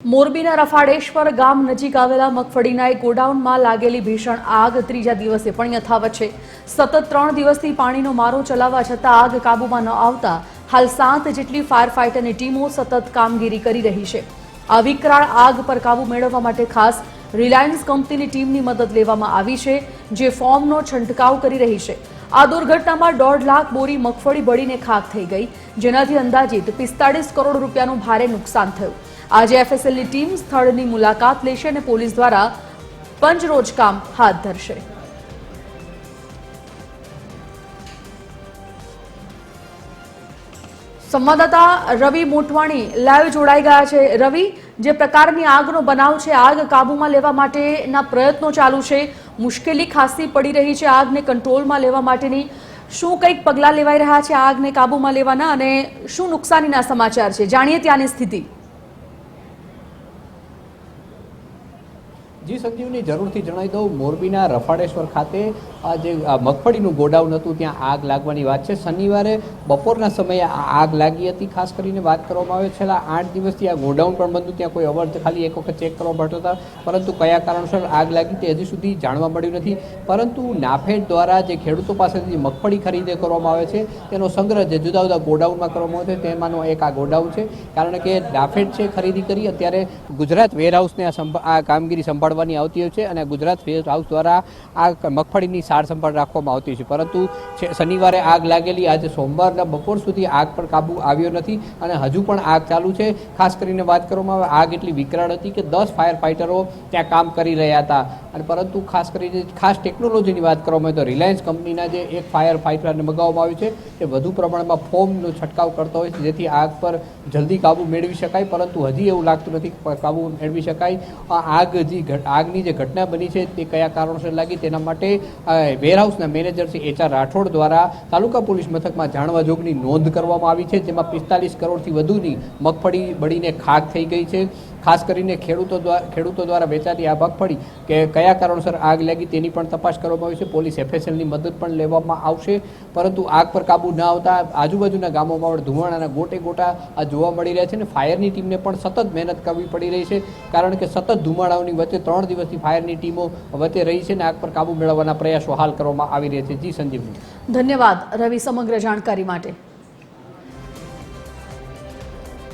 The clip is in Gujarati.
મોરબીના રફાડેશ્વર ગામ નજીક આવેલા મગફળીના એક ગોડાઉનમાં લાગેલી ભીષણ આગ ત્રીજા દિવસે પણ યથાવત છે। સતત 3 દિવસથી પાણીનો મારો ચલાવવા છતાં આગ કાબૂમાં ન આવતા હાલ 7 જેટલી ફાયર ફાઇટરની ટીમો સતત કામગીરી કરી રહી છે। આ વિકરાળ આગ પર કાબૂ મેળવવા માટે ખાસ રિલાયન્સ કંપનીની ટીમની મદદ લેવામાં આવી છે, જે ફોર્મનો છંટકાવ કરી રહી છે। આ દુર્ઘટનામાં 1.5 લાખ બોરી મગફળી બળીને ખાખ થઈ ગઈ, જેનાથી અંદાજિત 45 કરોડ રૂપિયાનું ભારે નુકસાન થયું। આજે એફએસએલની ટીમ સ્થળની મુલાકાત લેશે અને પોલીસ દ્વારા પંચરોજ કામ હાથ ધરશે। સંવાદદાતા રવિ મોટવાણી લાઈવ જોડાઈ ગયા છે। રવિ, જે પ્રકારની આગનો બનાવ છે, આગ કાબૂમાં લેવા માટેના પ્રયત્નો ચાલુ છે, મુશ્કેલી ખાસી પડી રહી છે આગને કંટ્રોલમાં લેવા માટેની, શું કંઈક પગલાં લેવાઈ રહ્યા છે આગને કાબૂમાં લેવાના અને શું નુકસાનીના સમાચાર છે, જાણીએ ત્યાંની સ્થિતિ। जी संजीवनी जरूर थी जणावी दऊं, मोरबीना रफाडेश्वर खाते जे मगफळीनुं गोडाउन हतुं त्यां आग लागवानी वात छे। शनिवारे बपोરના समये आग लागी हती। खास करीने वात करवामां आवे छेल्ला 8 दिवसथी आ गोडाउन पण बंद हतुं, त्यां कोई अवर खाली एक वखत चेक करवा પડતા હતા, પરંતુ કયા કારણસર આગ લાગી તે હજી સુધી જાણવા મળ્યું નથી। પરંતુ નાફેડ દ્વારા જે ખેડૂતો પાસેથી મગફળી ખરીદી કરવામાં આવે છે તેનો સંગ્રહ જે જુદા જુદા ગોડાઉનમાં કરવામાં આવે છે તેમાંનો એક આ ગોડાઉન છે। કારણ કે નાફેડ છે ખરીદી કરી અત્યારે ગુજરાત વેરહાઉસને આ કામગીરી સંભાળવાની આવતી હોય છે અને ગુજરાત વેરહાઉસ દ્વારા આ મગફળીની સાર સંભાળ રાખવામાં આવતી છે। પરંતુ શનિવારે આગ લાગેલી આજે સોમવારના બપોર સુધી આગ પર કાબુ આવ્યો નથી અને હજુ પણ આગ ચાલુ છે। ખાસ કરીને વાત કરવામાં આવે આગ એટલી વિકરાળ હતી કે 10 ફાયર ફાઇટરો ત્યાં કામ કરી રહ્યા હતા અને પરંતુ ખાસ કરીને ખાસ ટેકનોલોજીની વાત કરવામાં આવે તો રિલાયન્સ કંપનીના જે એક ફાયર ફાઇટરને મગાવવામાં આવ્યું છે તે વધુ પ્રમાણમાં ફોમનો છંટકાવ કરતો હોય છે, જેથી આગ પર જલ્દી કાબુ મેળવી શકાય। પરંતુ હજી એવું લાગતું નથી કે કાબુ મેળવી શકાય। આગની જે ઘટના બની છે તે કયા કારણોસર લાગી તેના માટે વેરહાઉસના મેનેજર શ્રી એચ.આર. રાઠોડ દ્વારા તાલુકા પોલીસ મથકમાં જાણવા જોગની નોંધ કરવામાં આવી છે, જેમાં 45 કરોડથી વધુની મગફળી બળીને ખાખ થઈ ગઈ છે। ખાસ કરીને ખેડૂતો દ્વારા વેચાતી આ મગફળી કે કયા કારણોસર આગ લાગી તેની પણ તપાસ કરવામાં આવી છે। પોલીસ એફએસએલની મદદ પણ લેવામાં આવશે, પરંતુ આગ પર કાબુ ન આવતા આજુબાજુના ગામોમાં પણ ધુમાડાના ગોટે ગોટા આ જોવા મળી રહ્યા છે અને ફાયરની ટીમને પણ સતત મહેનત કરવી પડી રહી છે, કારણ કે સતત ધુમાડાઓની વચ્ચે 3 દિવસથી ફાયરની ટીમો વચ્ચે રહી છે અને આગ પર કાબુ મેળવવાના પ્રયાસો હાલ કરવામાં આવી રહ્યા છે। જી સંજીવની, ધન્યવાદ રવિ સમગ્ર જાણકારી માટે।